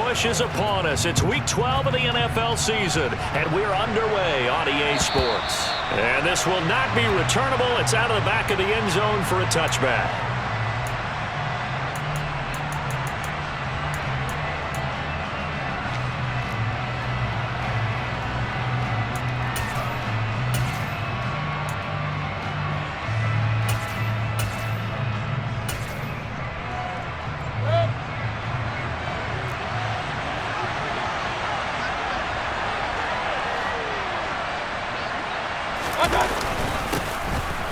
push is upon us. It's week 12 of the NFL season, and we're underway on EA Sports. And this will not be returnable. It's out of the back of the end zone for a touchback.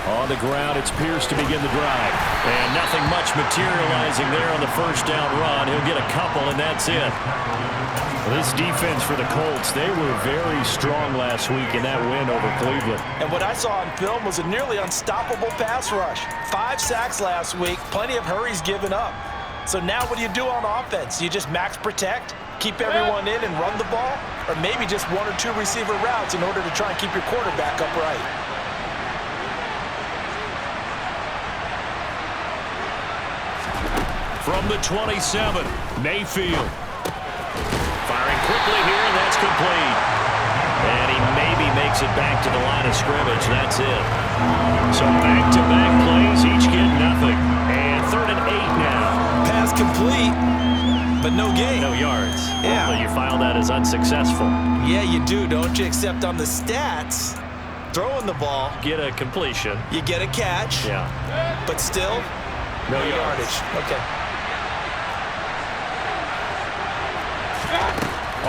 On the ground, it's Pierce to begin the drive. And nothing much materializing there on the first down run. He'll get a couple, and that's it. Well, this defense for the Colts, they were very strong last week in that win over Cleveland. And what I saw on film was a nearly unstoppable pass rush. 5 sacks last week, plenty of hurries given up. So now what do you do on offense? You just max protect, keep everyone in and run the ball? Or maybe just 1 or 2 receiver routes in order to try and keep your quarterback upright? From the 27, Mayfield. Firing quickly here, and that's complete. And he maybe makes it back to the line of scrimmage. That's it. So back-to-back plays, each get nothing. And 3rd and 8 now. Pass complete, but no gain. No yards. Yeah. Well, you file that as unsuccessful. Yeah, you do, don't you? Except on the stats, throwing the ball. Get a completion. You get a catch. Yeah. But still, no yards. Okay.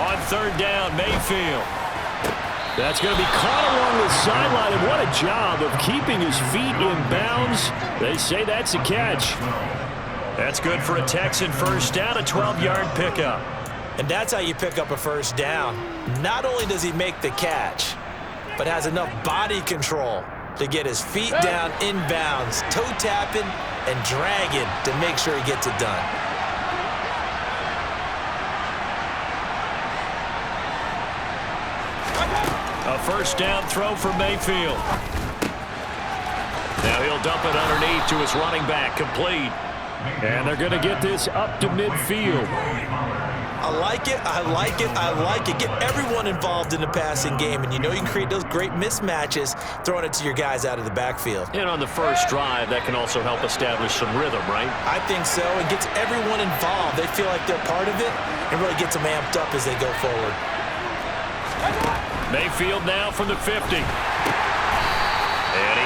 On 3rd down, Mayfield. That's going to be caught along the sideline, and what a job of keeping his feet in bounds. They say that's a catch. That's good for a Texan first down, a 12-yard pickup. And that's how you pick up a first down. Not only does he make the catch, but has enough body control to get his feet down in bounds, toe tapping and dragging to make sure he gets it done. A first down throw for Mayfield. Now he'll dump it underneath to his running back, complete. And they're going to get this up to midfield. I like it, I like it, I like it. Get everyone involved in the passing game, and you know you can create those great mismatches throwing it to your guys out of the backfield. And on the first drive, that can also help establish some rhythm, right? I think so. It gets everyone involved. They feel like they're part of it, and really gets them amped up as they go forward. Mayfield now from the 50. And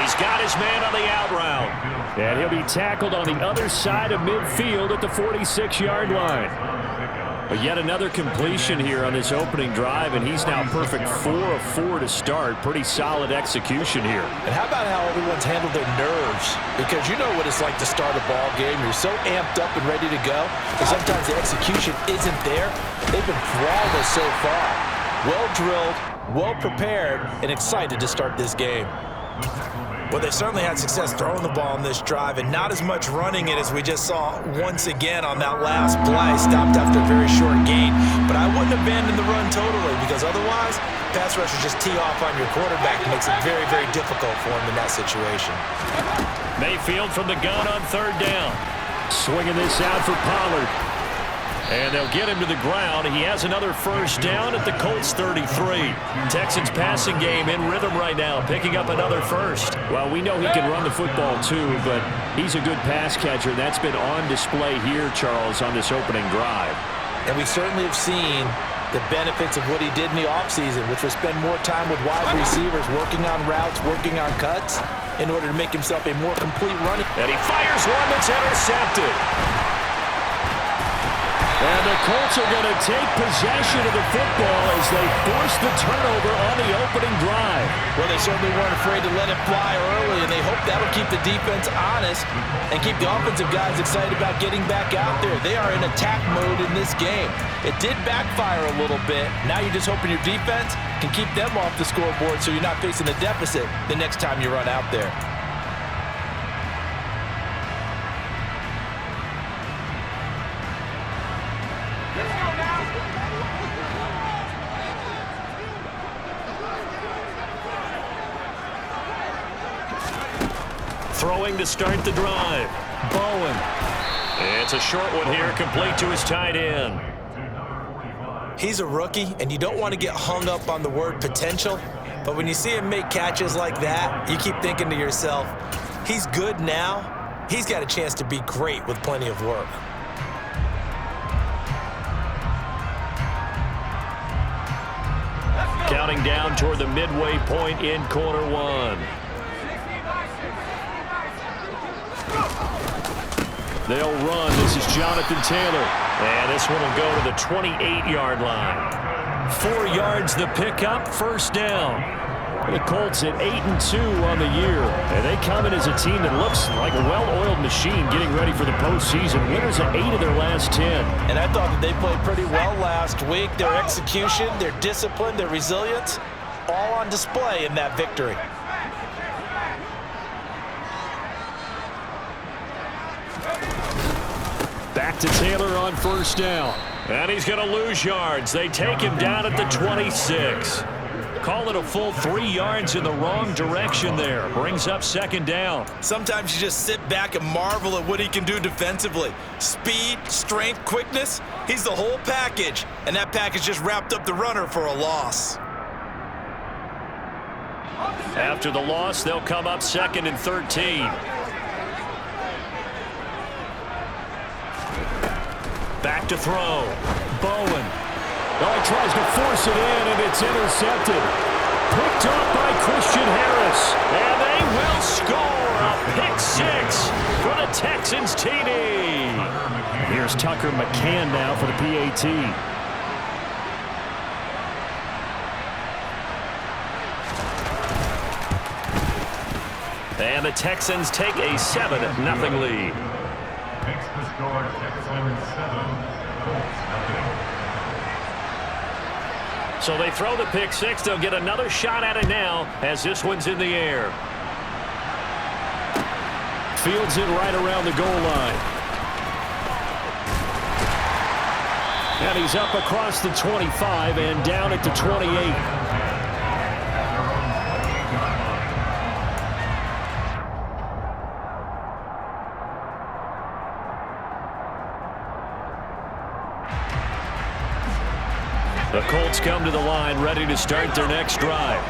he's got his man on the out route. And he'll be tackled on the other side of midfield at the 46-yard line. But yet another completion here on this opening drive, and he's now perfect 4 of 4 to start. Pretty solid execution here. And how about how everyone's handled their nerves? Because you know what it's like to start a ball game. You're so amped up and ready to go, but sometimes the execution isn't there. They've been flawless so far. Well drilled, well prepared, and excited to start this game. Well, they certainly had success throwing the ball on this drive, and not as much running it as we just saw once again on that last play. Stopped after a very short gain, but I wouldn't abandon the run totally, because otherwise, pass rushers just tee off on your quarterback. It makes it very, very difficult for him in that situation. Mayfield from the gun on 3rd down. Swinging this out for Pollard. And they'll get him to the ground. He has another first down at the Colts 33. Texans passing game in rhythm right now, picking up another first. Well, we know he can run the football too, but he's a good pass catcher. That's been on display here, Charles, on this opening drive. And we certainly have seen the benefits of what he did in the offseason, which was spend more time with wide receivers, working on routes, working on cuts, in order to make himself a more complete running. And he fires one that's intercepted. And the Colts are going to take possession of the football as they force the turnover on the opening drive. Well, they certainly weren't afraid to let it fly early, and they hope that'll keep the defense honest and keep the offensive guys excited about getting back out there. They are in attack mode in this game. It did backfire a little bit. Now you're just hoping your defense can keep them off the scoreboard so you're not facing a deficit the next time you run out there. Throwing to start the drive. Bowen. It's a short one here, complete to his tight end. He's a rookie, and you don't want to get hung up on the word potential, but when you see him make catches like that, you keep thinking to yourself, he's good now. He's got a chance to be great with plenty of work. Counting down toward the midway point in quarter one. They'll run. This is Jonathan Taylor. And this one will go to the 28-yard line. 4 yards the pickup, first down. The Colts at 8-2 on the year. And they come in as a team that looks like a well-oiled machine getting ready for the postseason. Winners of 8 of their last 10. And I thought that they played pretty well last week. Their execution, their discipline, their resilience, all on display in that victory. Back to Taylor on first down. And he's going to lose yards. They take him down at the 26. Call it a full 3 yards in the wrong direction there. Brings up second down. Sometimes you just sit back and marvel at what he can do defensively. Speed, strength, quickness, he's the whole package. And that package just wrapped up the runner for a loss. After the loss, they'll come up 2nd and 13. Back to throw. Bowen. Oh, he tries to force it in, and it's intercepted. Picked off by Christian Harris. And they will score a pick 6 for the Texans TD. Here's Tucker McCann now for the PAT. And the Texans take a 7-0 lead. Makes the score Texans 7, Colts nothing. So they throw the pick 6. They'll get another shot at it now as this one's in the air. Fields it right around the goal line. And he's up across the 25 and down at the 28. The Colts come to the line ready to start their next drive.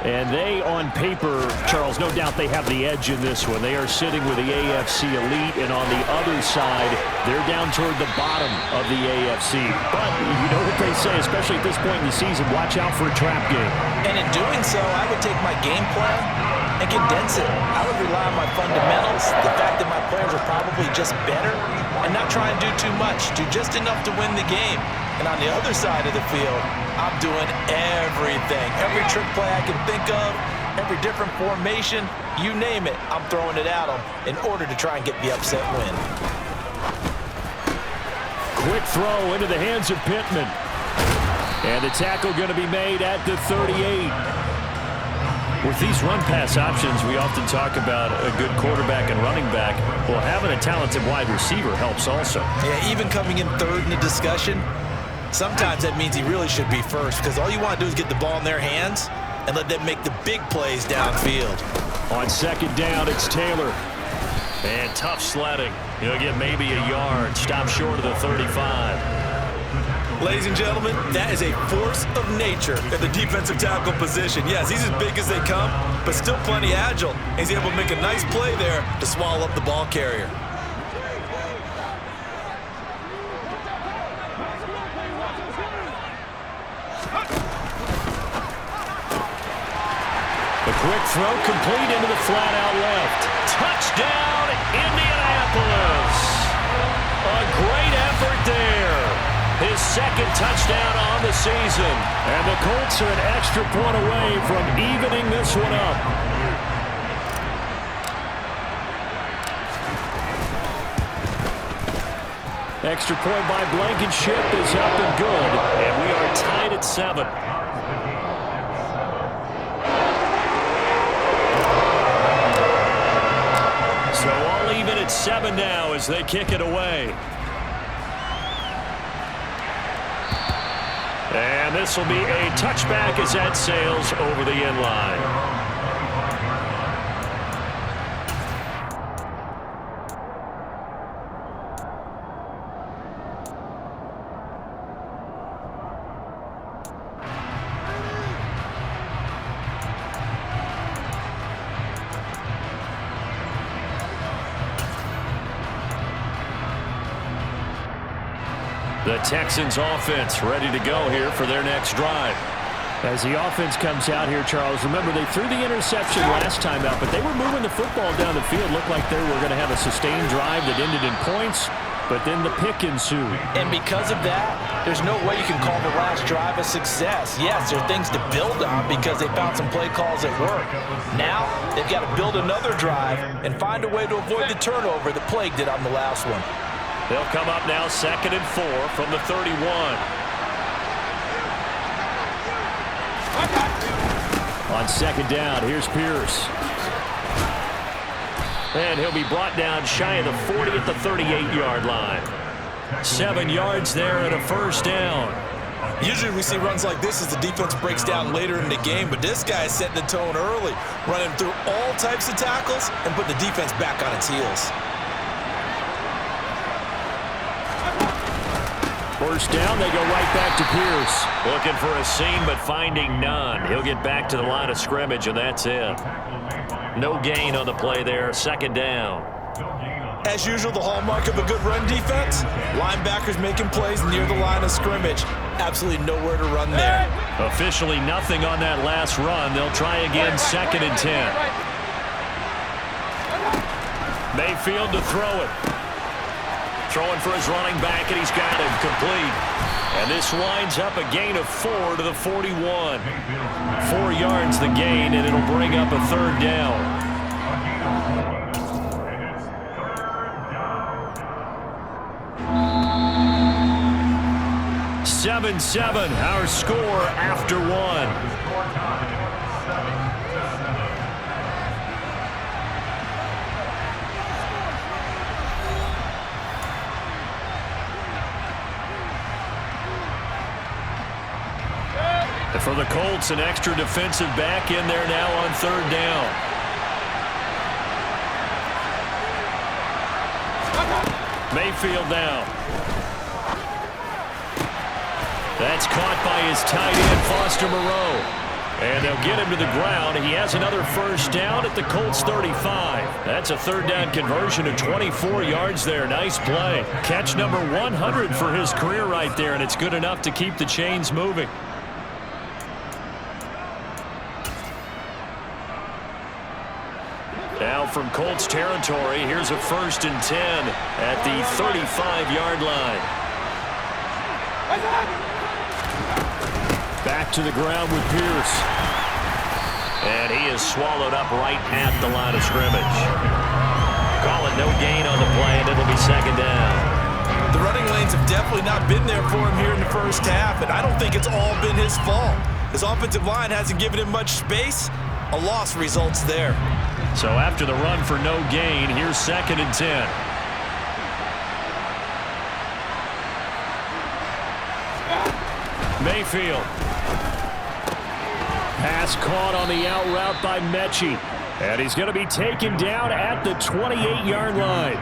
And they, on paper, Charles, no doubt they have the edge in this one. They are sitting with the AFC elite, and on the other side, they're down toward the bottom of the AFC. But you know what they say, especially at this point in the season, watch out for a trap game. And in doing so, I would take my game plan and condense it. I would rely on my fundamentals, the fact that my players are probably just better, and not try and do too much, do just enough to win the game. And on the other side of the field, I'm doing everything. Every trick play I can think of, every different formation, you name it, I'm throwing it at them in order to try and get the upset win. Quick throw into the hands of Pittman. And the tackle going to be made at the 38. With these run-pass options, we often talk about a good quarterback and running back. Well, having a talented wide receiver helps also. Yeah, even coming in third in the discussion, sometimes that means he really should be first, because all you want to do is get the ball in their hands and let them make the big plays downfield. On second down, it's Taylor. And tough sledding. He'll get maybe a yard. Stop short of the 35. Ladies and gentlemen, that is a force of nature at the defensive tackle position. Yes, he's as big as they come, but still plenty agile. He's able to make a nice play there to swallow up the ball carrier. The quick throw complete into the flat out left. Touchdown, Indianapolis. A great effort there. His second touchdown on the season. And the Colts are an extra point away from evening this one up. Extra point by Blankenship is up and good. And we are tied at 7. So all even at 7 now as they kick it away. And this will be a touchback as that sails over the end line. The Texans offense ready to go here for their next drive. As the offense comes out here, Charles, remember they threw the interception last time out, but they were moving the football down the field. Looked like they were going to have a sustained drive that ended in points, but then the pick ensued. And because of that, there's no way you can call the last drive a success. Yes, there are things to build on because they found some play calls that work. Now, they've got to build another drive and find a way to avoid the turnover that plagued it on the last one. They'll come up now 2nd and 4 from the 31. On 2nd down, here's Pierce. And he'll be brought down shy of the 40 at the 38-yard line. 7 yards there and a first down. Usually we see runs like this as the defense breaks down later in the game, but this guy is setting the tone early, running through all types of tackles and putting the defense back on its heels. First down, they go right back to Pierce. Looking for a seam, but finding none. He'll get back to the line of scrimmage, and that's it. No gain on the play there. 2nd down. As usual, the hallmark of a good run defense, linebackers making plays near the line of scrimmage. Absolutely nowhere to run there. Officially nothing on that last run. They'll try again 2nd and 10. Mayfield to throw it. Throwing for his running back, and he's got him complete. And this winds up a gain of 4 to the 41. 4 yards the gain, and it'll bring up a 3rd down. 7-7, our score after 1. For the Colts, an extra defensive back in there now on 3rd down. Mayfield now. That's caught by his tight end, Foster Moreau. And they'll get him to the ground. He has another first down at the Colts 35. That's a 3rd down conversion of 24 yards there. Nice play. Catch number 100 for his career right there, and it's good enough to keep the chains moving. Now from Colts territory, here's a 1st and 10 at the 35-yard line. Back to the ground with Pierce. And he is swallowed up right at the line of scrimmage. Call it no gain on the play, and it'll be 2nd down. The running lanes have definitely not been there for him here in the first half, and I don't think it's all been his fault. His offensive line hasn't given him much space. A loss results there. So after the run for no gain, here's 2nd and 10. Mayfield. Pass caught on the out route by Mechie. And he's going to be taken down at the 28-yard line.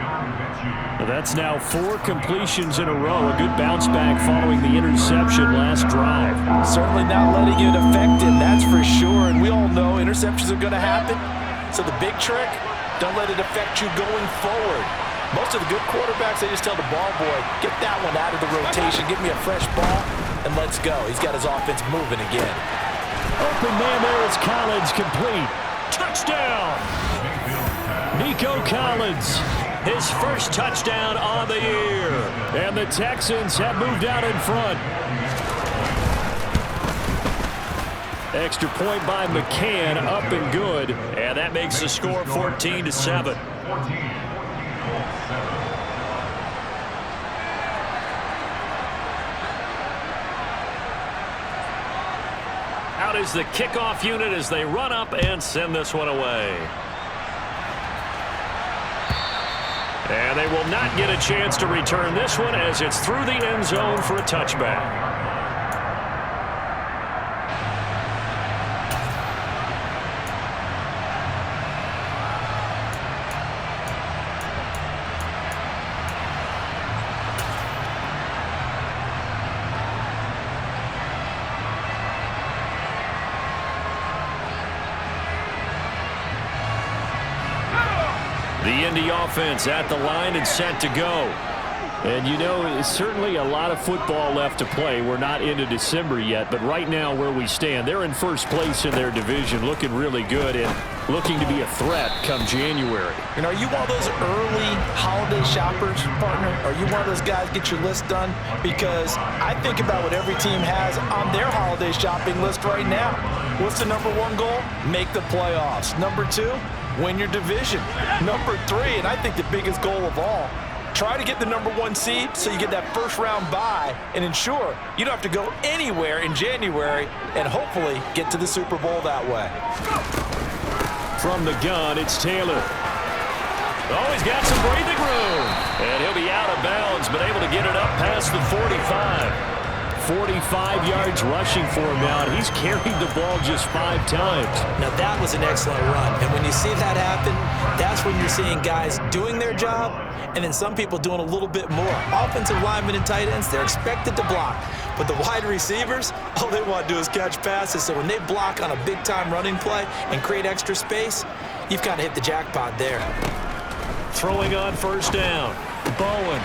That's now 4 completions in a row. A good bounce back following the interception last drive. Certainly not letting it affect him, that's for sure. And we all know interceptions are going to happen. So the big trick, don't let it affect you going forward. Most of the good quarterbacks, they just tell the ball boy, get that one out of the rotation, give me a fresh ball, and let's go. He's got his offense moving again. Open man there is Collins, complete. Touchdown! Nico Collins, his first touchdown on the year. And the Texans have moved out in front. Extra point by McCann, up and good. And that makes the score 14-7. Out is the kickoff unit as they run up and send this one away. And they will not get a chance to return this one as it's through the end zone for a touchback. The Indy offense at the line and set to go. And you know, it's certainly a lot of football left to play. We're not into December yet, but right now where we stand, they're in first place in their division, looking really good and looking to be a threat come January. And are you one of those early holiday shoppers, partner? Are you one of those guys get your list done? Because I think about what every team has on their holiday shopping list right now. What's the number one goal? Make the playoffs. Number two, win your division. Number three, and I think the biggest goal of all, try to get the number one seed so you get that first round bye and ensure you don't have to go anywhere in January and hopefully get to the Super Bowl that way. From the gun, it's Taylor. Oh, he's got some breathing room. And he'll be out of bounds, but able to get it up past the 45. 45 yards rushing for him now, and he's carried the ball just 5 times. Now, that was an excellent run. And when you see that happen, that's when you're seeing guys doing their job and then some people doing a little bit more. Offensive linemen and tight ends, they're expected to block. But the wide receivers, all they want to do is catch passes. So when they block on a big-time running play and create extra space, you've got to hit the jackpot there. Throwing on first down. Bowen.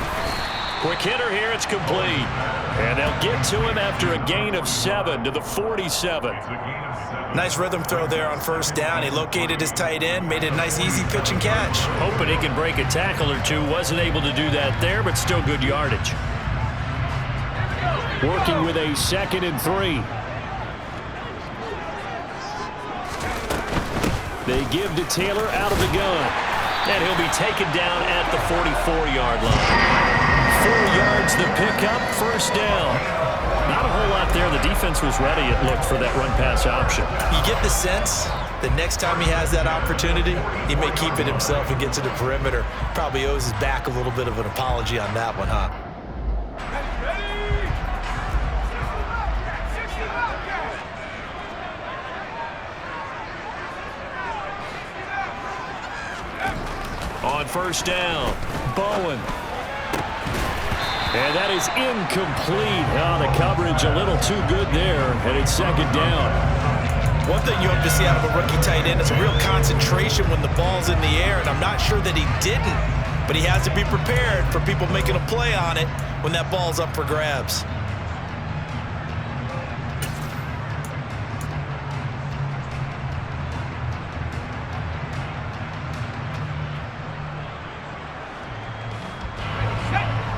Quick hitter here, it's complete. And they'll get to him after a gain of 7 to the 47. Nice rhythm throw there on first down. He located his tight end, made it a nice easy pitch and catch. Hoping he can break a tackle or two. Wasn't able to do that there, but still good yardage. Working with a 2nd and 3. They give to Taylor out of the gun. And he'll be taken down at the 44-yard line. 4 yards the pickup, first down. Not a whole lot there. The defense was ready, it looked, for that run-pass option. You get the sense that next time he has that opportunity, he may keep it himself and get to the perimeter. Probably owes his back a little bit of an apology on that one, huh? On first down, Bowen. And that is incomplete. Oh, the coverage a little too good there, and it's 2nd down. One thing you hope to see out of a rookie tight end is a real concentration when the ball's in the air, and I'm not sure that he didn't, but he has to be prepared for people making a play on it when that ball's up for grabs.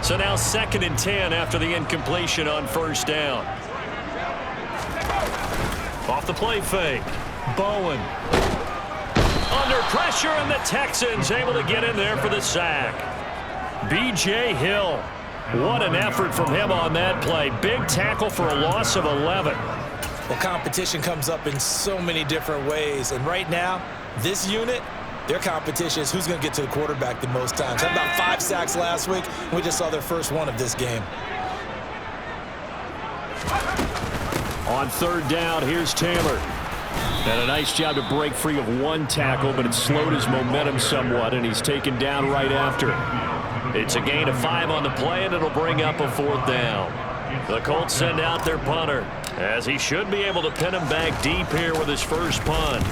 So now 2nd and 10 after the incompletion on first down. Off the play fake. Bowen. Under pressure, and the Texans able to get in there for the sack. B.J. Hill. What an effort from him on that play. Big tackle for a loss of 11. Well, competition comes up in so many different ways, and right now, this unit, their competition is who's going to get to the quarterback the most times. Had about 5 sacks last week. We just saw their first one of this game. On third down, here's Taylor. And a nice job to break free of one tackle, but it slowed his momentum somewhat, and he's taken down right after. It's a gain of 5 on the play, and it'll bring up a 4th down. The Colts send out their punter, as he should be able to pin him back deep here with his first punt.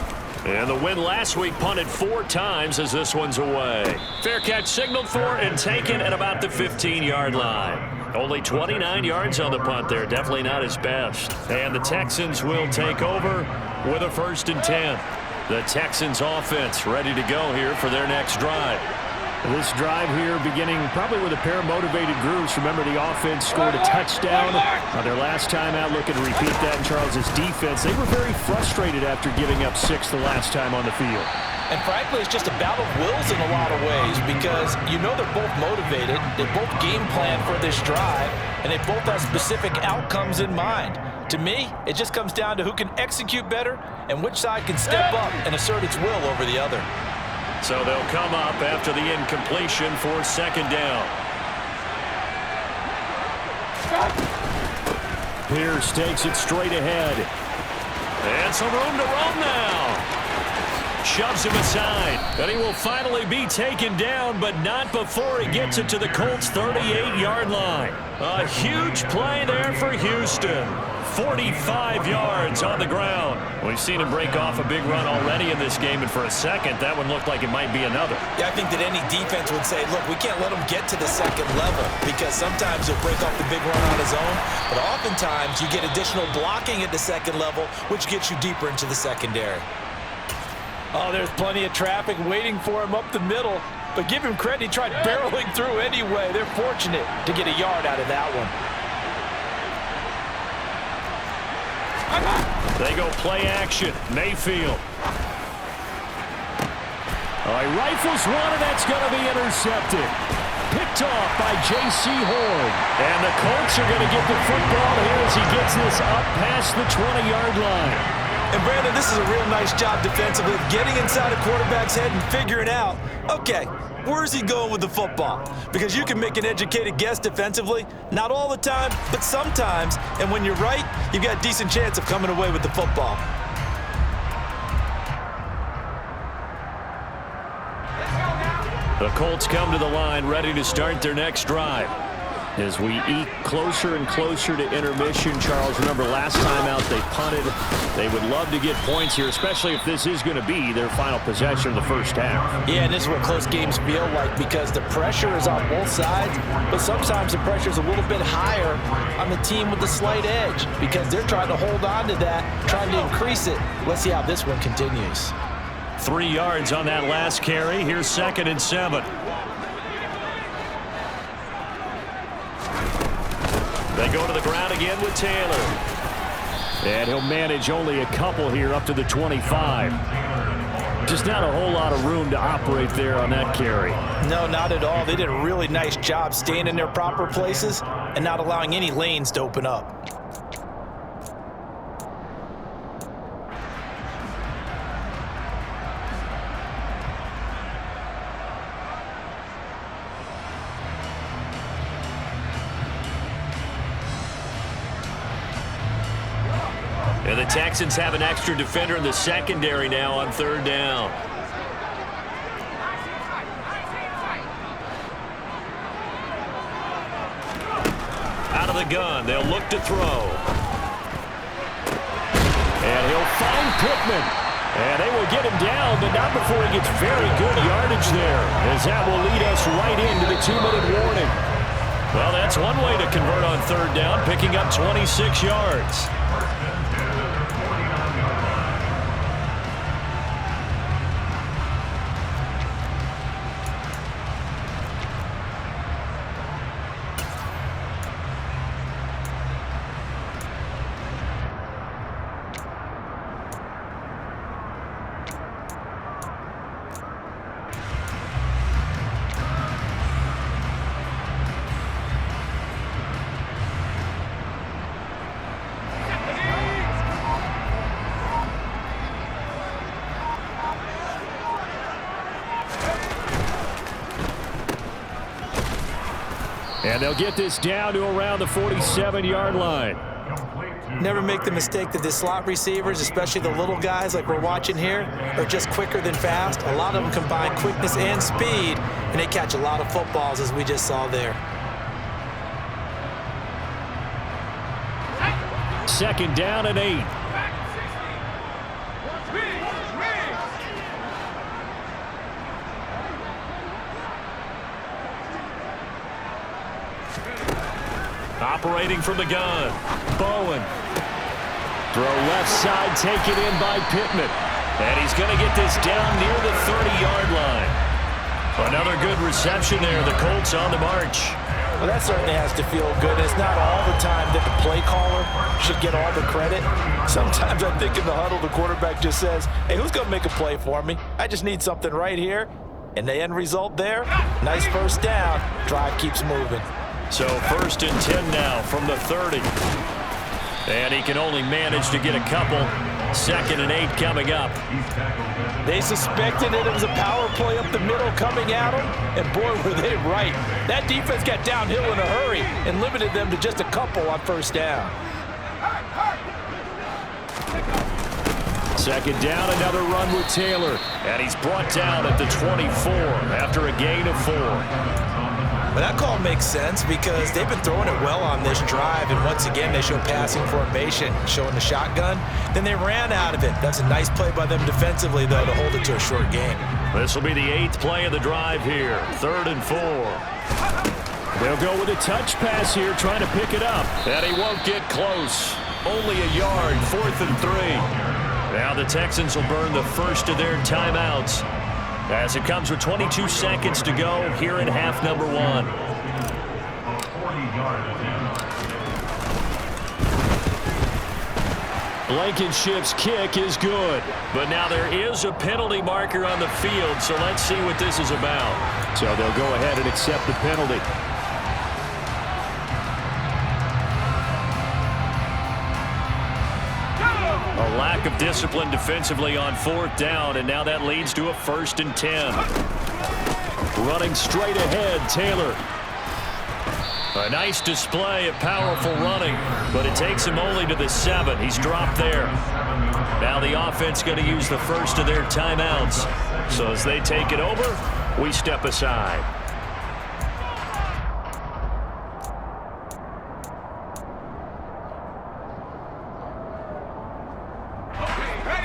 And the win last week punted 4 times as this one's away. Fair catch signaled for and taken at about the 15-yard line. Only 29 yards on the punt there. Definitely not his best. And the Texans will take over with a 1st and 10. The Texans offense ready to go here for their next drive. This drive here beginning probably with a pair of motivated groups. Remember, the offense scored a touchdown on their last time out. Looking to repeat that in Charles's defense. They were very frustrated after giving up 6 the last time on the field. And frankly, it's just a battle of wills in a lot of ways because you know they're both motivated. They both game plan for this drive, and they both have specific outcomes in mind. To me, it just comes down to who can execute better and which side can step up and assert its will over the other. So they'll come up after the incompletion for 2nd down. Pierce takes it straight ahead. And some room to run now. Shoves him aside. And he will finally be taken down, but not before he gets it to the Colts' 38-yard line. A huge play there for Houston. 45 yards on the ground. We've seen him break off a big run already in this game, and for a second, that one looked like it might be another. Yeah, I think that any defense would say, look, we can't let him get to the second level because sometimes he'll break off the big run on his own, but oftentimes you get additional blocking at the second level, which gets you deeper into the secondary. Oh, there's plenty of traffic waiting for him up the middle, but give him credit, he tried barreling through anyway. They're fortunate to get a yard out of that one. They go play action. Mayfield. He rifles one, and that's going to be intercepted. Picked off by J.C. Horn. And the Colts are going to get the football here as he gets this up past the 20-yard line. And Brandon, this is a real nice job defensively of getting inside a quarterback's head and figuring out, okay, where's he going with the football? Because you can make an educated guess defensively, not all the time, but sometimes. And when you're right, you've got a decent chance of coming away with the football. The Colts come to the line ready to start their next drive. As we eke closer and closer to intermission, Charles, remember last time out they punted. They would love to get points here, especially if this is going to be their final possession of the first half. Yeah, and this is what close games feel like because the pressure is on both sides, but sometimes the pressure is a little bit higher on the team with the slight edge because they're trying to hold on to that, trying to increase it. Let's see how this one continues. 3 yards on that last carry. Here's 2nd and 7. They go to the ground again with Taylor. And he'll manage only a couple here up to the 25. Just not a whole lot of room to operate there on that carry. No, not at all. They did a really nice job staying in their proper places and not allowing any lanes to open up. And the Texans have an extra defender in the secondary now on 3rd down. Out of the gun, they'll look to throw. And he'll find Pittman. And they will get him down, but not before he gets very good yardage there, as that will lead us right into the 2-minute warning. Well, that's one way to convert on 3rd down, picking up 26 yards. And they'll get this down to around the 47-yard line. Never make the mistake that the slot receivers, especially the little guys like we're watching here, are just quicker than fast. A lot of them combine quickness and speed, and they catch a lot of footballs, as we just saw there. 2nd down and 8. Operating from the gun. Bowen. Throw left side, taken in by Pittman. And he's going to get this down near the 30-yard line. Another good reception there. The Colts on the march. Well, that certainly has to feel good. It's not all the time that the play caller should get all the credit. Sometimes I think in the huddle, the quarterback just says, hey, who's going to make a play for me? I just need something right here. And the end result there, nice first down. Drive keeps moving. So 1st and 10 now from the 30. And he can only manage to get a couple. 2nd and 8 coming up. They suspected that it was a power play up the middle coming at them, and boy, were they right. That defense got downhill in a hurry and limited them to just a couple on 1st down. 2nd down, another run with Taylor. And he's brought down at the 24 after a gain of 4. Well, that call makes sense because they've been throwing it well on this drive, and once again they show passing formation, showing the shotgun. Then they ran out of it. That's a nice play by them defensively, though, to hold it to a short game. This will be the 8th play of the drive here, 3rd and 4. They'll go with a touch pass here, trying to pick it up. And he won't get close. Only a yard, 4th and 3. Now the Texans will burn the first of their timeouts as it comes with 22 seconds to go here in half number 1. 40-yard attempt. Blankenship's kick is good. But now there is a penalty marker on the field, so let's see what this is about. So they'll go ahead and accept the penalty. A lack of discipline defensively on 4th down, and now that leads to a 1st and 10. Running straight ahead, Taylor. A nice display of powerful running, but it takes him only to the 7. He's dropped there. Now the offense going to use the first of their timeouts. So as they take it over, we step aside.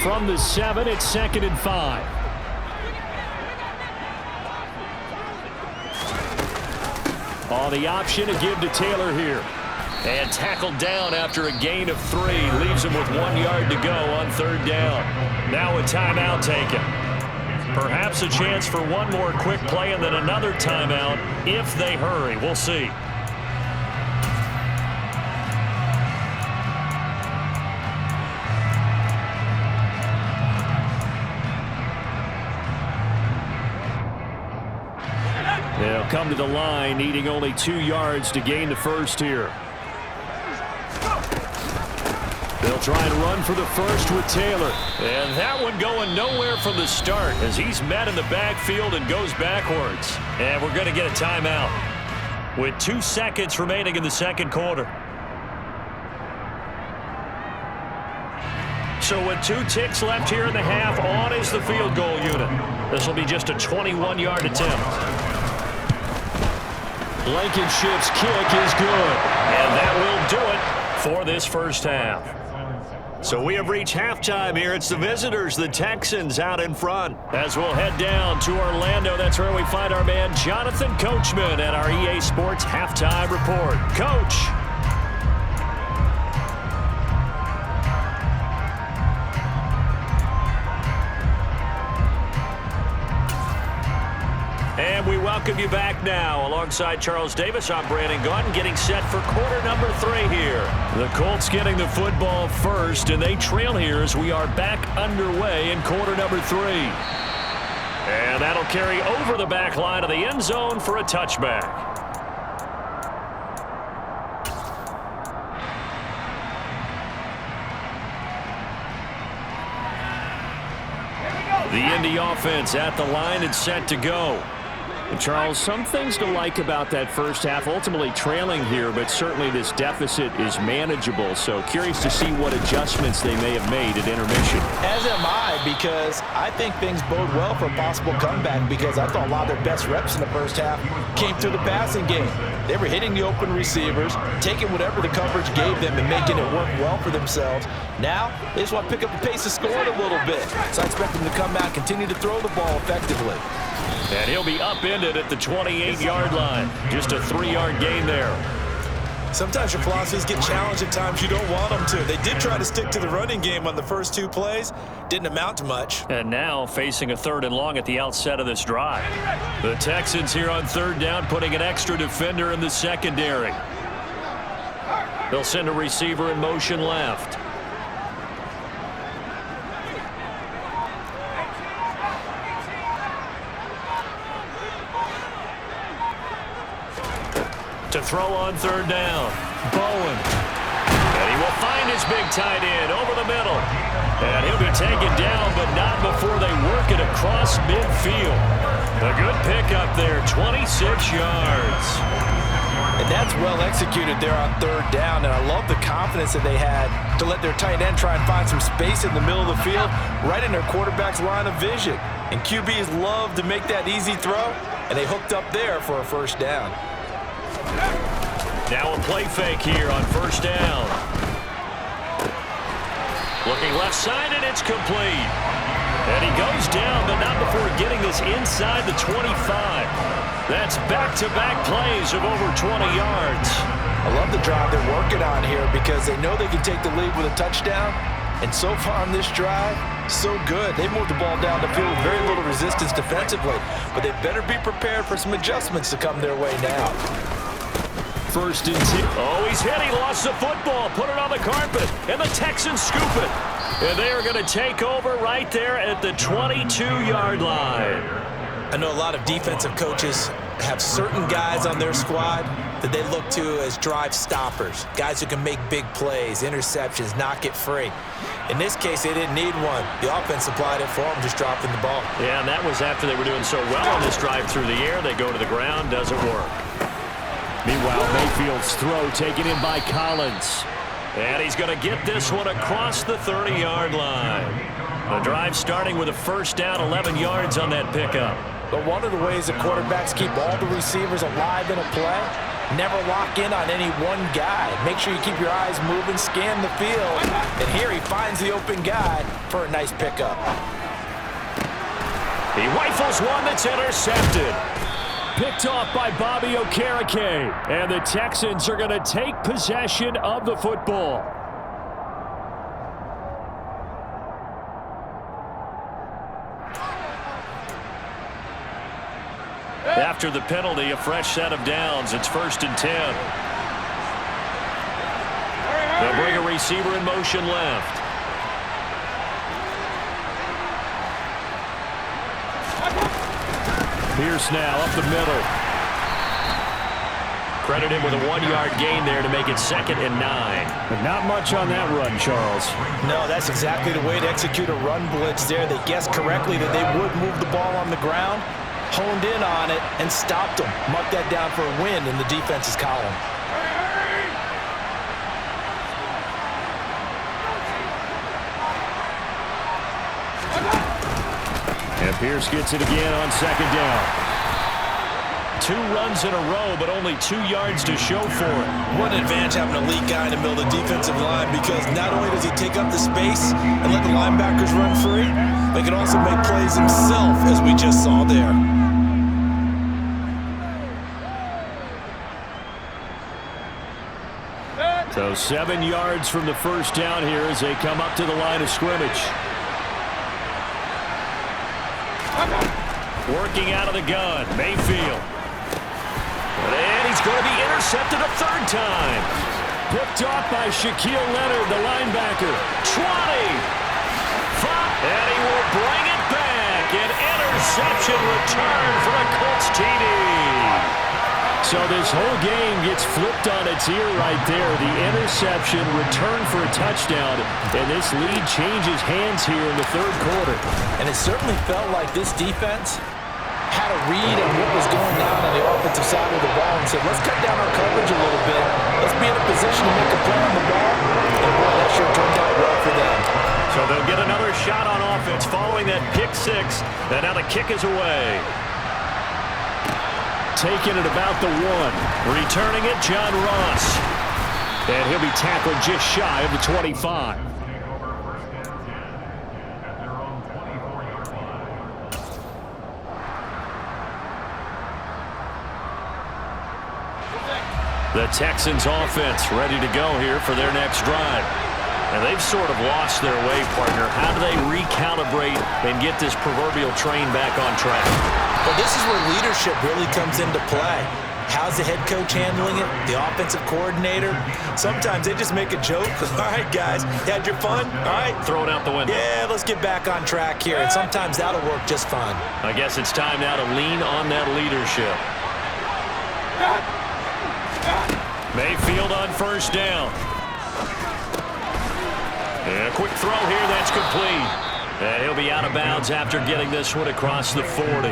From the 7, it's 2nd and 5. On the option to give to Taylor here. And tackled down after a gain of 3. Leaves him with 1 yard to go on 3rd down. Now a timeout taken. Perhaps a chance for one more quick play and then another timeout if they hurry. We'll see. They'll come to the line, needing only 2 yards to gain the first here. They'll try and run for the first with Taylor. And that one going nowhere from the start as he's met in the backfield and goes backwards. And we're going to get a timeout with 2 seconds remaining in the 2nd quarter. So with 2 ticks left here in the half, on is the field goal unit. This will be just a 21-yard attempt. Blankenship's kick is good. And that will do it for this first half. So we have reached halftime here. It's the visitors, the Texans, out in front. As we'll head down to Orlando, that's where we find our man Jonathan Coachman at our EA Sports Halftime Report. Coach. And we welcome you back now. Alongside Charles Davis, I'm Brandon Gaudin, getting set for quarter number 3 here. The Colts getting the football first, and they trail here as we are back underway in quarter number 3. And that'll carry over the back line of the end zone for a touchback. The Indy offense at the line and set to go. And Charles, some things to like about that first half, ultimately trailing here, but certainly this deficit is manageable. So curious to see what adjustments they may have made at intermission. As am I, because I think things bode well for a possible comeback, because I thought a lot of their best reps in the first half came through the passing game. They were hitting the open receivers, taking whatever the coverage gave them and making it work well for themselves. Now, they just want to pick up the pace of scoring a little bit. So I expect them to come out, continue to throw the ball effectively. And he'll be upended at the 28-yard line. Just a 3-yard gain there. Sometimes your philosophies get challenged at times you don't want them to. They did try to stick to the running game on the first 2 plays. Didn't amount to much. And now facing a 3rd and long at the outset of this drive. The Texans here on 3rd down, putting an extra defender in the secondary. They'll send a receiver in motion left. To throw on 3rd down. Bowen. And he will find his big tight end over the middle. And he'll be taken down, but not before they work it across midfield. A good pickup there, 26 yards. And that's well executed there on 3rd down, and I love the confidence that they had to let their tight end try and find some space in the middle of the field, right in their quarterback's line of vision. And QBs love to make that easy throw, and they hooked up there for a first down. Now a play fake here on first down. Looking left side, and it's complete. And he goes down, but not before getting this inside the 25. That's back-to-back plays of over 20 yards. I love the drive they're working on here because they know they can take the lead with a touchdown. And so far on this drive, so good. They moved the ball down the field with very little resistance defensively, but they better be prepared for some adjustments to come their way now. First and 10. Oh, he's hit. He lost the football. Put it on the carpet, and the Texans scoop it. And they are going to take over right there at the 22-yard line. I know a lot of defensive coaches have certain guys on their squad that they look to as drive stoppers, guys who can make big plays, interceptions, knock it free. In this case, they didn't need one. The offense supplied it for them, just dropping the ball. Yeah, and that was after they were doing so well on this drive through the air. They go to the ground, doesn't work. Meanwhile, Mayfield's throw taken in by Collins. And he's going to get this one across the 30-yard line. The drive starting with a first down, 11 yards on that pickup. But one of the ways that quarterbacks keep all the receivers alive in a play, never lock in on any one guy. Make sure you keep your eyes moving, scan the field. And here he finds the open guy for a nice pickup. He rifles one that's intercepted. Picked off by Bobby Okereke. And the Texans are going to take possession of the football. After the penalty, a fresh set of downs. It's first and 10. They'll bring a receiver in motion left. Pierce now up the middle. Credit him with a 1-yard gain there to make it 2nd and 9. But not much on that run, Charles. No, that's exactly the way to execute a run blitz there. They guessed correctly that they would move the ball on the ground, honed in on it, and stopped them. Mark that down for a win in the defense's column. And Pierce gets it again on 2nd down. 2 runs in a row, but only 2 yards to show for it. What an advantage having an elite guy in the middle of the defensive line, because not only does he take up the space and let the linebackers run free, but he can also make plays himself, as we just saw there. So 7 yards from the first down here as they come up to the line of scrimmage. Working out of the gun, Mayfield. And he's going to be intercepted a 3rd time. Picked off by Shaquille Leonard, the linebacker. 20. 5. And he will bring it back. An interception return for the Colts TD. So this whole game gets flipped on its ear right there. The interception, return for a touchdown, and this lead changes hands here in the 3rd quarter. And it certainly felt like this defense had a read on what was going on the offensive side of the ball and said, let's cut down our coverage a little bit. Let's be in a position to make a play on the ball. And boy, that sure turned out well for them. So they'll get another shot on offense following that pick 6. And now the kick is away. Taking it about the 1. Returning it, John Ross. And he'll be tackled just shy of the 25. The Texans offense ready to go here for their next drive. And they've sort of lost their way, partner. How do they recalibrate and get this proverbial train back on track? Well, this is where leadership really comes into play. How's the head coach handling it? The offensive coordinator? Sometimes they just make a joke. All right, guys, you had your fun? All right. Throw it out the window. Yeah, let's get back on track here. And sometimes that'll work just fine. I guess it's time now to lean on that leadership. Mayfield on first down. And a quick throw here, that's complete. And he'll be out of bounds after getting this one across the 40.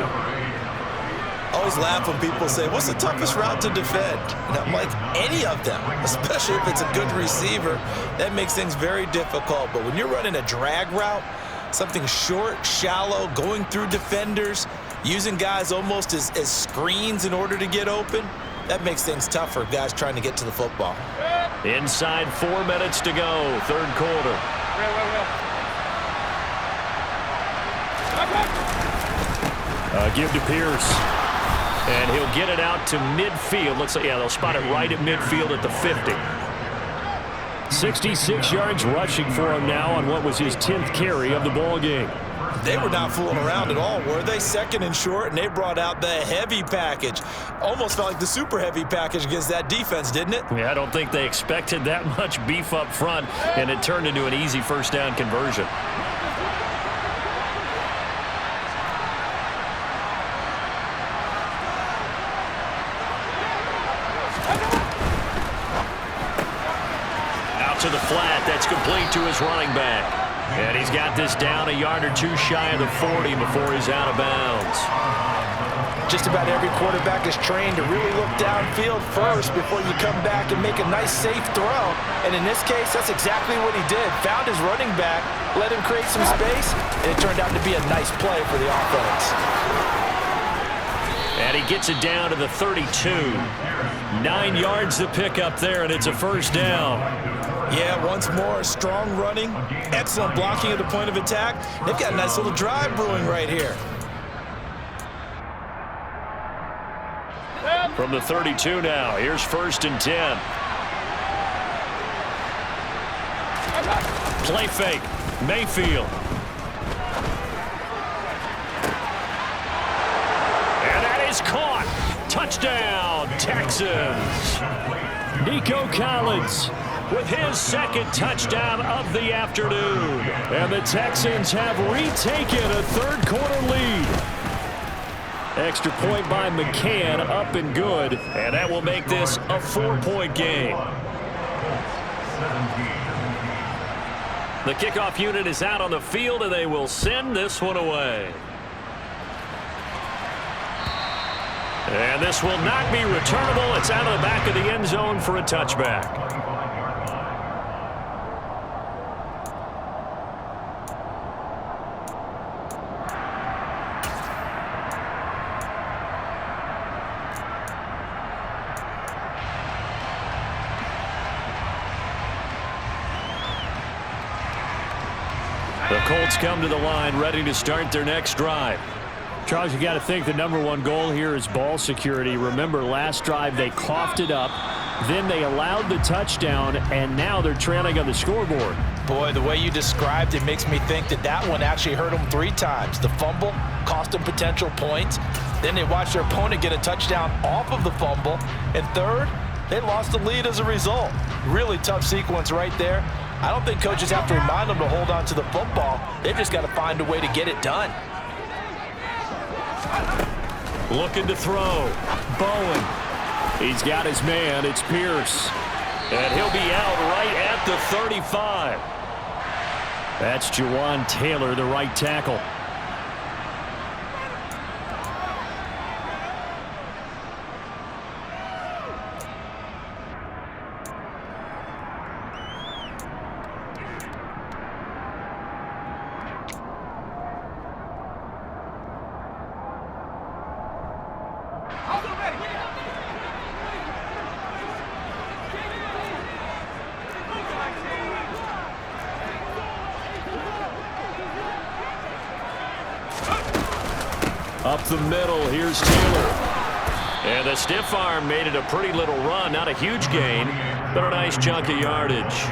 Always laugh when people say, what's the toughest route to defend? And I'm like, any of them, especially if it's a good receiver. That makes things very difficult. But when you're running a drag route, Something short, shallow, going through defenders, using guys almost as screens in order to get open. That makes things tough for guys trying to get to the football. Inside 4 minutes to go, third quarter. Give to Pierce. And he'll get it out to midfield. Looks like, yeah, they'll spot it right at midfield at the 50. 66 yards rushing for him now on what was his 10th carry of the ball game. They were not fooling around at all, were they? Second and short, and they brought out the heavy package. Almost felt like the super heavy package against that defense, didn't it? Yeah, I don't think they expected that much beef up front, and it turned into an easy first down conversion. To the flat, that's complete to his running back. And he's got this down a yard or two shy of the 40 before he's out of bounds. Just about every quarterback is trained to really look downfield first before you come back and make a nice, safe throw. And in this case, that's exactly what he did. Found his running back, let him create some space, and it turned out to be a nice play for the offense. And he gets it down to the 32. 9 yards to pick up there, and it's a first down. Yeah, once more, strong running, excellent blocking at the point of attack. They've got a nice little drive brewing right here. From the 32 now, here's 1st and 10. Play fake, Mayfield. And that is caught. Touchdown, Texans. Nico Collins with his 2nd touchdown of the afternoon. And the Texans have retaken a third quarter lead. Extra point by McCann, up and good. And that will make this a 4-point game. The kickoff unit is out on the field, and they will send this one away. And this will not be returnable. It's out of the back of the end zone for a touchback. The Colts come to the line, ready to start their next drive. Charles, you got to think the #1 goal here is ball security. Remember, last drive they coughed it up, then they allowed the touchdown, and now they're trailing on the scoreboard. Boy, the way you described it makes me think that one actually hurt them 3 times. The fumble cost them potential points. Then they watched their opponent get a touchdown off of the fumble. And third, they lost the lead as a result. Really tough sequence right there. I don't think coaches have to remind them to hold on to the football. They've just got to find a way to get it done. Looking to throw. Bowen. He's got his man. It's Pierce. And he'll be out right at the 35. That's Jawan Taylor, the right tackle. Up the middle, here's Taylor. And the stiff arm made it a pretty little run. Not a huge gain, but a nice chunk of yardage.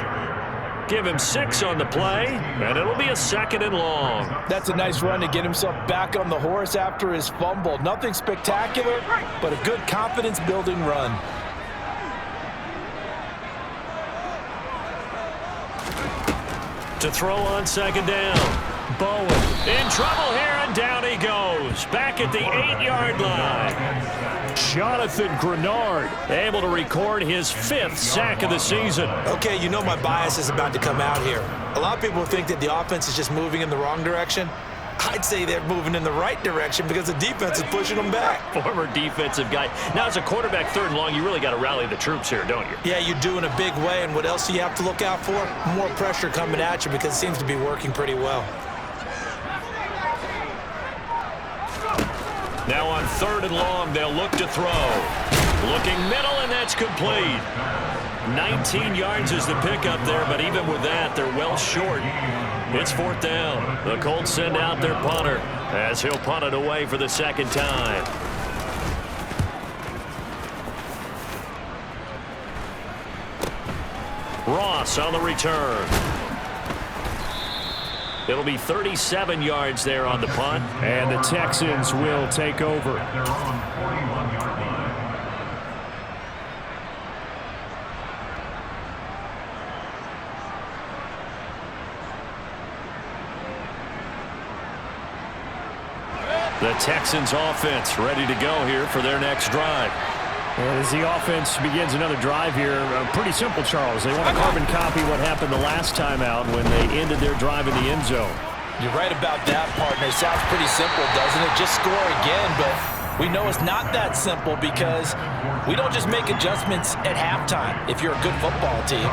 Give him 6 on the play, and it'll be a 2nd and long. That's a nice run to get himself back on the horse after his fumble. Nothing spectacular, but a good confidence-building run. To throw on 2nd down. Bowen in trouble here, and down he goes. Back at the 8-yard line. Jonathan Grenard able to record his 5th sack of the season. Okay, you know my bias is about to come out here. A lot of people think that the offense is just moving in the wrong direction. I'd say they're moving in the right direction because the defense is pushing them back. Former defensive guy. Now, as a quarterback 3rd and long, you really got to rally the troops here, don't you? Yeah, you do in a big way. And what else do you have to look out for? More pressure coming at you because it seems to be working pretty well. Now on 3rd and long, they'll look to throw. Looking middle, and that's complete. 19 yards is the pickup there, but even with that, they're well short. It's 4th down. The Colts send out their punter as he'll punt it away for the 2nd time. Ross on the return. It'll be 37 yards there on the punt, and the Texans will take over. They're on 41-yard line. The Texans offense ready to go here for their next drive. And as the offense begins another drive here, pretty simple, Charles. They want to carbon copy what happened the last time out when they ended their drive in the end zone. You're right about that, partner. It sounds pretty simple, doesn't it? Just score again, but we know it's not that simple because we don't just make adjustments at halftime if you're a good football team.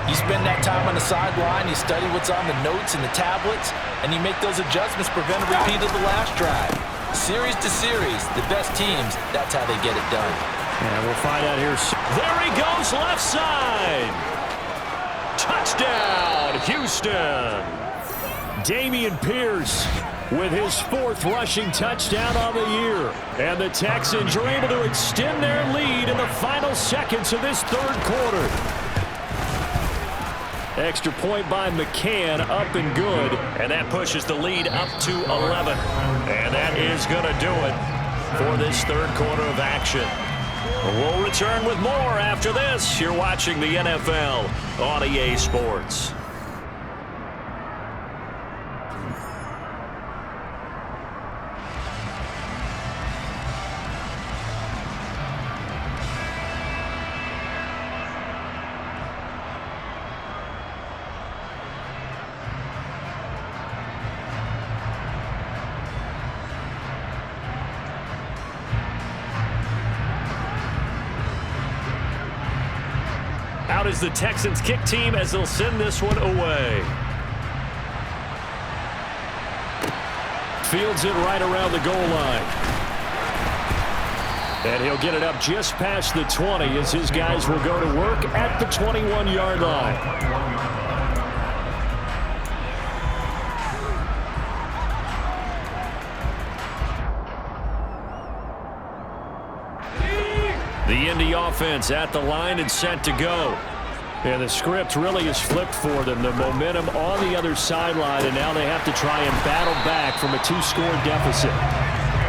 You spend that time on the sideline, you study what's on the notes and the tablets, and you make those adjustments, prevent a repeat of the last drive. Series to series, the best teams, that's how they get it done. And we'll find out here. There he goes, left side. Touchdown, Houston. Dameon Pierce with his 4th rushing touchdown on the year. And the Texans are able to extend their lead in the final seconds of this 3rd quarter. Extra point by McCann, up and good. And that pushes the lead up to 11. And that is going to do it for this 3rd quarter of action. We'll return with more after this. You're watching the NFL on EA Sports. Out is the Texans kick team as they'll send this one away. Fields it right around the goal line. And he'll get it up just past the 20 as his guys will go to work at the 21-yard line. The Indy offense at the line and set to go. And the script really is flipped for them. The momentum on the other sideline, and now they have to try and battle back from a 2-score deficit.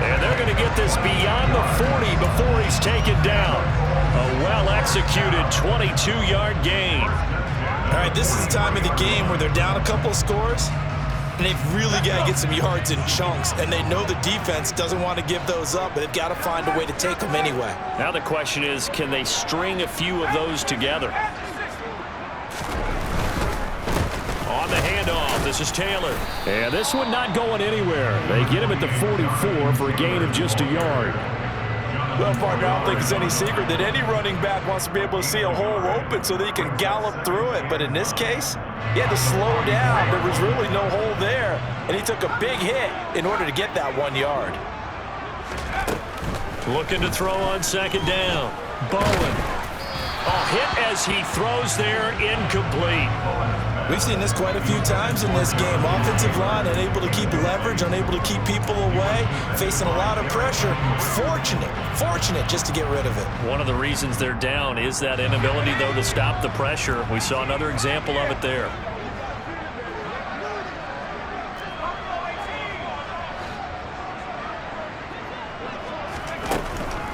And they're going to get this beyond the 40 before he's taken down. A well-executed 22-yard gain. All right, this is the time of the game where they're down a couple of scores, and they've really got to get some yards in chunks, and they know the defense doesn't want to give those up, but they've got to find a way to take them anyway. Now the question is, can they string a few of those together? On the handoff, this is Taylor. And this one not going anywhere. They get him at the 44 for a gain of just a yard. Well, partner, I don't think it's any secret that any running back wants to be able to see a hole open so that he can gallop through it. But in this case, he had to slow down. There was really no hole there, and he took a big hit in order to get that 1 yard. Looking to throw on 2nd down. Bowen. A hit as he throws there, incomplete. We've seen this quite a few times in this game. Offensive line unable to keep leverage, unable to keep people away, facing a lot of pressure. Fortunate just to get rid of it. One of the reasons they're down is that inability, though, to stop the pressure. We saw another example of it there.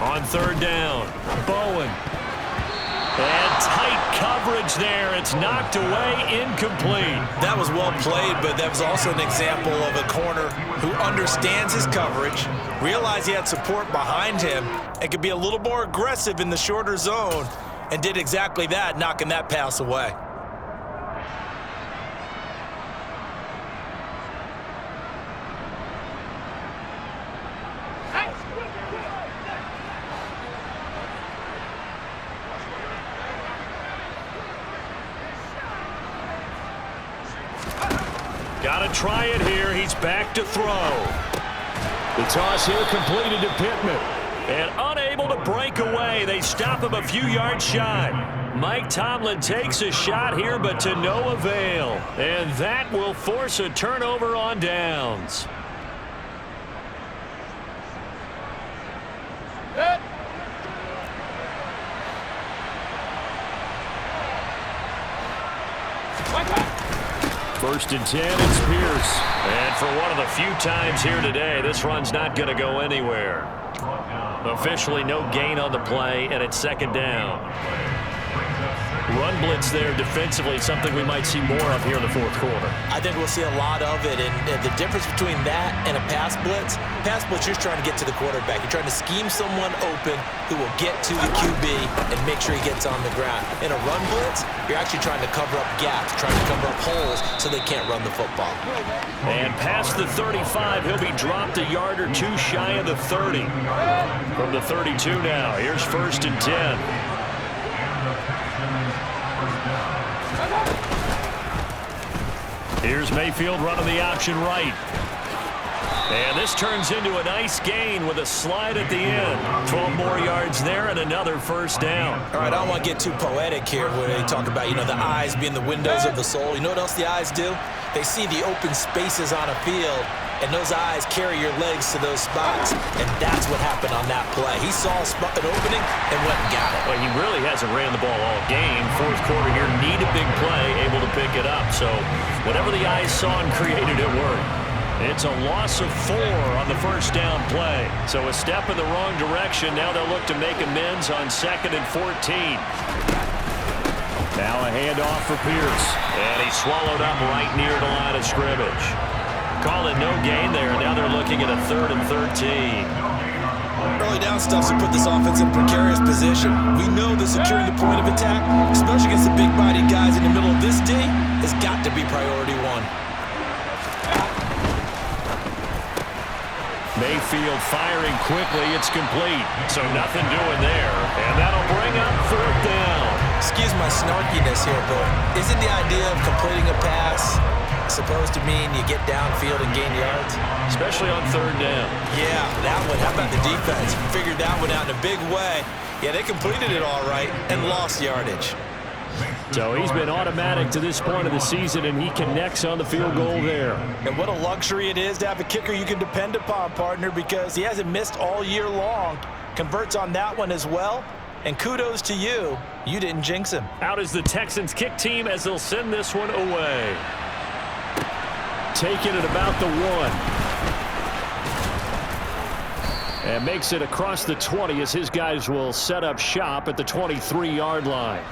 On 3rd down, Bowen. And tight coverage there. It's knocked away, incomplete. That was well played, but that was also an example of a corner who understands his coverage, realized he had support behind him, and could be a little more aggressive in the shorter zone, and did exactly that, knocking that pass away. Got to try it here. He's back to throw. The toss here completed to Pittman. And unable to break away. They stop him a few yards shy. Mike Tomlin takes a shot here, but to no avail. And that will force a turnover on downs. First and 10, it's Pierce. And for one of the few times here today, this run's not going to go anywhere. Officially no gain on the play, and it's second down. Run blitz there defensively, something we might see more of here in the fourth quarter. I think we'll see a lot of it, and the difference between that and a pass blitz, you're trying to get to the quarterback. You're trying to scheme someone open who will get to the QB and make sure he gets on the ground. In a run blitz, you're actually trying to cover up gaps, trying to cover up holes so they can't run the football. And past the 35, he'll be dropped a yard or two shy of the 30. From the 32 now, here's first and 10. Here's Mayfield running the option right. And this turns into a nice gain with a slide at the end. 12 more yards there and another first down. All right, I don't want to get too poetic here where they talk about, the eyes being the windows of the soul. You know what else the eyes do? They see the open spaces on a field, and those eyes carry your legs to those spots, and that's what happened on that play. He saw an opening and went and got it. Well, he really hasn't ran the ball all game. Fourth quarter here, need a big play, able to pick it up. So whatever the eyes saw and created, it worked. It's a loss of 4 on the first down play. So a step in the wrong direction. Now they'll look to make amends on 2nd and 14. Now a handoff for Pierce. And he's swallowed up right near the line of scrimmage. Call it no gain there. Now they're looking at a 3rd and 13. Early down stuff to put this offense in precarious position. We know that securing the point of attack, especially against the big-bodied guys in the middle of this D, has got to be priority 1. Mayfield firing quickly. It's complete. So nothing doing there. And that'll bring up 4th down. Excuse my snarkiness here, but isn't the idea of completing a pass supposed to mean you get downfield and gain yards? Especially on 3rd down. Yeah, that one. How about the defense? Figured that one out in a big way. Yeah, they completed it all right and lost yardage. So he's been automatic to this point of the season, and he connects on the field goal there. And what a luxury it is to have a kicker you can depend upon, partner, because he hasn't missed all year long. Converts on that one as well. And kudos to you. You didn't jinx him. Out is the Texans kick team as they'll send this one away. Taking it about the 1. And makes it across the 20 as his guys will set up shop at the 23-yard line.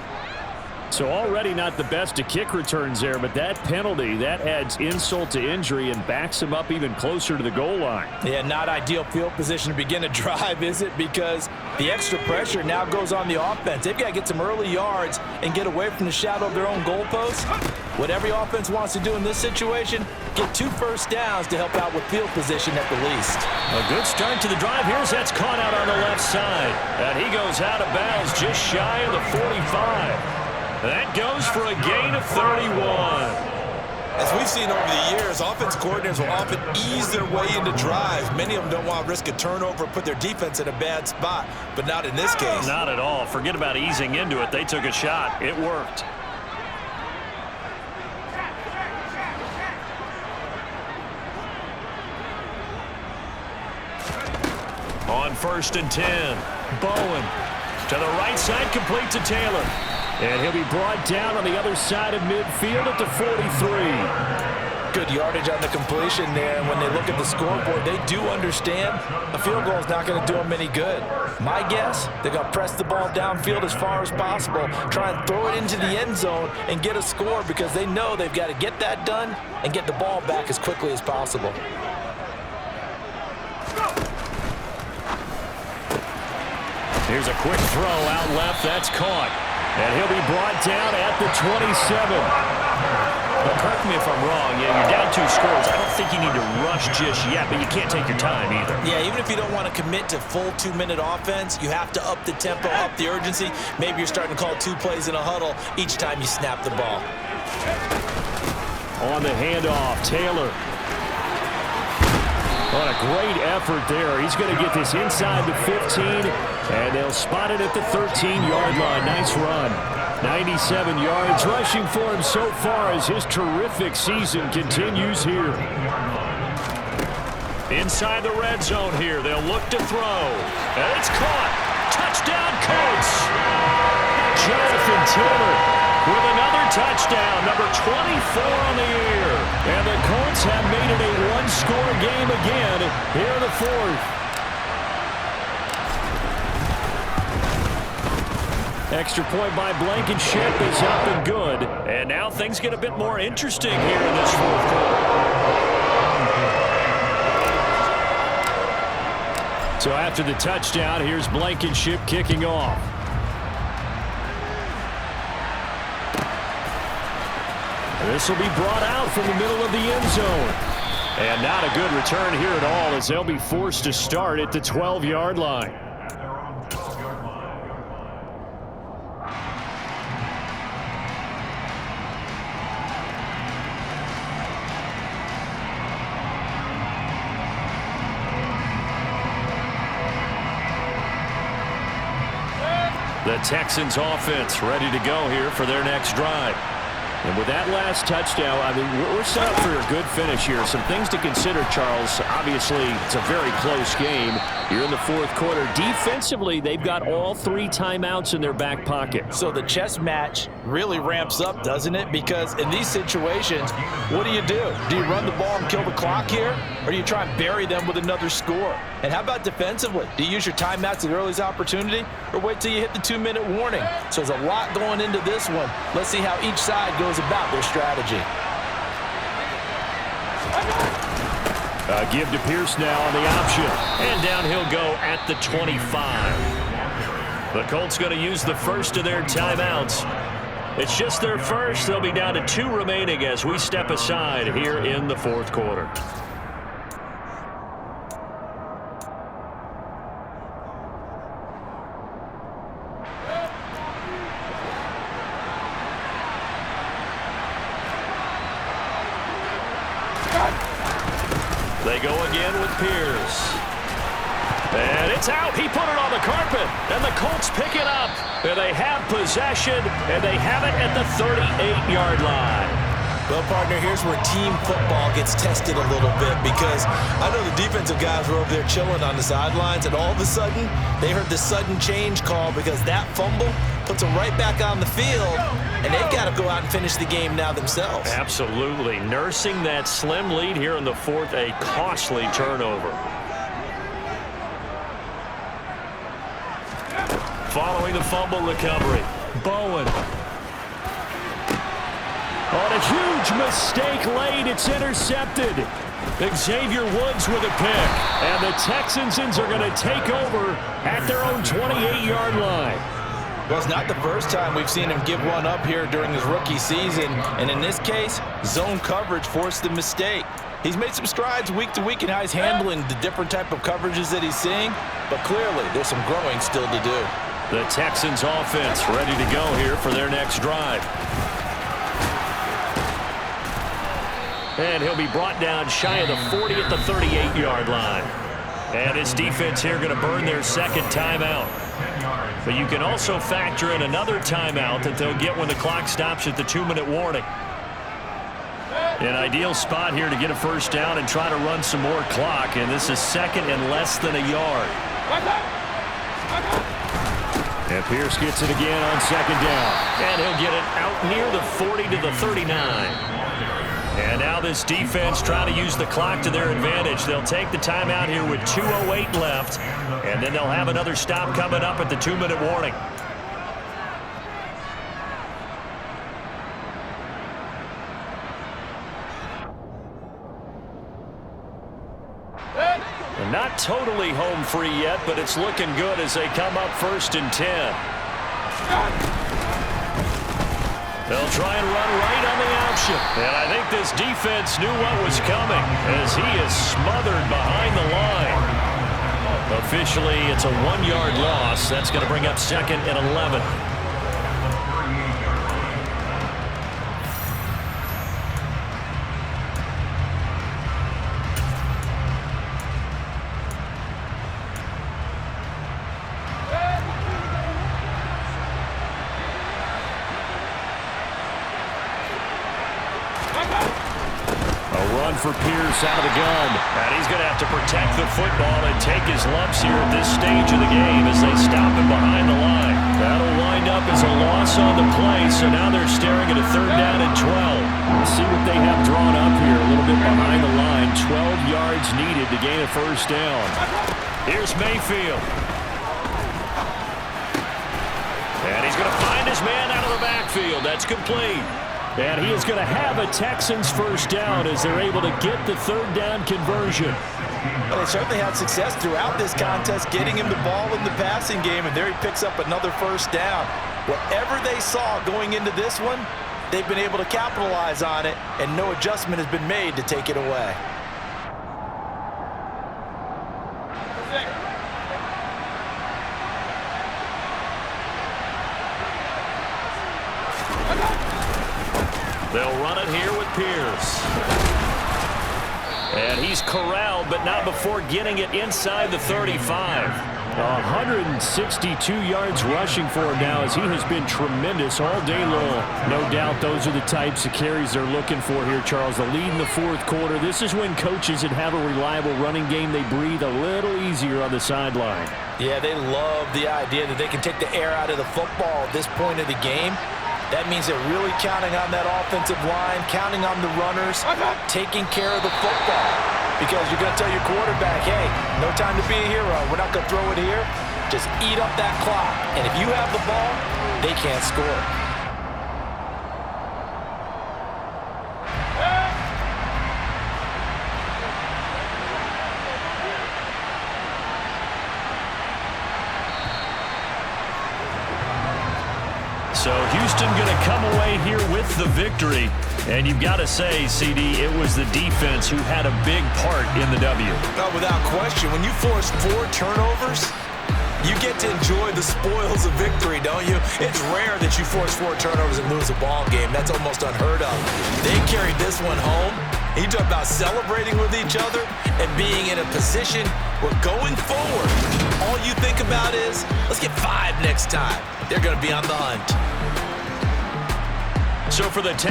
So already not the best of kick returns there, but that penalty, that adds insult to injury and backs him up even closer to the goal line. Yeah, not ideal field position to begin a drive, is it? Because the extra pressure now goes on the offense. They've got to get some early yards and get away from the shadow of their own goalposts. What every offense wants to do in this situation, get 2 first downs to help out with field position at the least. A good start to the drive. Here's that's caught out on the left side. And he goes out of bounds just shy of the 45. That goes for a gain of 31. As we've seen over the years, offense coordinators will often ease their way into drives. Many of them don't want to risk a turnover or put their defense in a bad spot, but not in this case. Not at all. Forget about easing into it. They took a shot. It worked. On 1st and 10, Bowen to the right side, complete to Taylor. And he'll be brought down on the other side of midfield at the 43. Good yardage on the completion there. And when they look at the scoreboard, they do understand a field goal is not going to do them any good. My guess, they're going to press the ball downfield as far as possible, try and throw it into the end zone and get a score because they know they've got to get that done and get the ball back as quickly as possible. Here's a quick throw out left. That's caught. And he'll be brought down at the 27. Well, correct me if I'm wrong. Yeah, you're down 2 scores. I don't think you need to rush just yet, but you can't take your time either. Yeah, even if you don't want to commit to full 2-minute offense, you have to up the tempo, up the urgency. Maybe you're starting to call 2 plays in a huddle each time you snap the ball. On the handoff, Taylor. What a great effort there. He's going to get this inside the 15, and they'll spot it at the 13-yard line. Nice run. 97 yards rushing for him so far as his terrific season continues here. Inside the red zone here, they'll look to throw. And it's caught. Touchdown, Colts. Jonathan Taylor with another touchdown, number 24 on the year. And the Colts have made it a one-score game again here in the fourth. Extra point by Blankenship is up and good. And now things get a bit more interesting here in this fourth quarter. So after the touchdown, here's Blankenship kicking off. This will be brought out from the middle of the end zone. And not a good return here at all as they'll be forced to start at the 12-yard line. The Texans offense ready to go here for their next drive. And with that last touchdown, I mean, we're set up for a good finish here. Some things to consider, Charles. Obviously, it's a very close game. You're in the fourth quarter. Defensively, they've got all 3 timeouts in their back pocket. So the chess match really ramps up, doesn't it? Because in these situations, what do? Do you run the ball and kill the clock here? Or do you try and bury them with another score? And how about defensively? Do you use your timeouts at the earliest opportunity? Or wait till you hit the 2-minute warning? So there's a lot going into this one. Let's see how each side goes about their strategy. Give to Pierce now on the option. And down he'll go at the 25. The Colts going to use the first of their timeouts. It's just their first. They'll be down to 2 remaining as we step aside here in the fourth quarter. They go again with Pierce. And it's out. He put it on the carpet. And the Colts pick it up. And they have possession. And they have it at the 38-yard line. Well, partner, here's where team football gets tested a little bit because I know the defensive guys were over there chilling on the sidelines, and all of a sudden, they heard the sudden change call because that fumble puts them right back on the field, and they've got to go out and finish the game now themselves. Absolutely. Nursing that slim lead here in the fourth, a costly turnover. Following the fumble recovery, Bowen. On a huge mistake late, it's intercepted. Xavier Woods with a pick. And the Texans are going to take over at their own 28-yard line. Well, it's not the first time we've seen him give one up here during his rookie season. And in this case, zone coverage forced the mistake. He's made some strides week to week in how he's handling the different type of coverages that he's seeing. But clearly, there's some growing still to do. The Texans offense ready to go here for their next drive. And he'll be brought down shy of the 40 at the 38-yard line. And his defense here going to burn their second timeout. But you can also factor in another timeout that they'll get when the clock stops at the 2-minute warning. An ideal spot here to get a first down and try to run some more clock. And this is second and less than a yard. And Pierce gets it again on second down. And he'll get it out near the 40 to the 39. And now this defense trying to use the clock to their advantage. They'll take the timeout here with 2:08 left. And then they'll have another stop coming up at the 2-minute warning. And not totally home free yet, but it's looking good as they come up 1st and 10. They'll try and run right on the option. And I think this defense knew what was coming as he is smothered behind the line. Officially, it's a 1-yard loss. That's going to bring up 2nd and 11. run for Pierce out of the gun. And he's going to have to protect the football and take his lumps here at this stage of the game as they stop him behind the line. That'll wind up as a loss on the play, so now they're staring at a 3rd down and 12. Let's see what they have drawn up here. A little bit behind the line. 12 yards needed to gain a 1st down. Here's Mayfield. And he's going to find his man out of the backfield. That's complete. And he is going to have a Texans 1st down as they're able to get the 3rd down conversion. Well, they certainly had success throughout this contest getting him the ball in the passing game, and there he picks up another 1st down. Whatever they saw going into this one, they've been able to capitalize on it, and no adjustment has been made to take it away. They'll run it here with Pierce. And he's corralled, but not before getting it inside the 35. 162 yards rushing for him now as he has been tremendous all day long. No doubt those are the types of carries they're looking for here, Charles. The lead in the 4th quarter. This is when coaches that have a reliable running game, they breathe a little easier on the sideline. Yeah, they love the idea that they can take the air out of the football at this point of the game. That means they're really counting on that offensive line, counting on the runners, taking care of the football. Because you're going to tell your quarterback, hey, no time to be a hero. We're not going to throw it here. Just eat up that clock. And if you have the ball, they can't score. So Houston going to come away here with the victory. And you've got to say, CD, it was the defense who had a big part in the W. No, without question. When you force 4 turnovers, you get to enjoy the spoils of victory, don't you? It's rare that you force 4 turnovers and lose a ball game. That's almost unheard of. They carried this one home. You talk about celebrating with each other and being in a position where going forward, all you think about is, let's get 5 next time. They're going to be on the hunt. So for the Texans,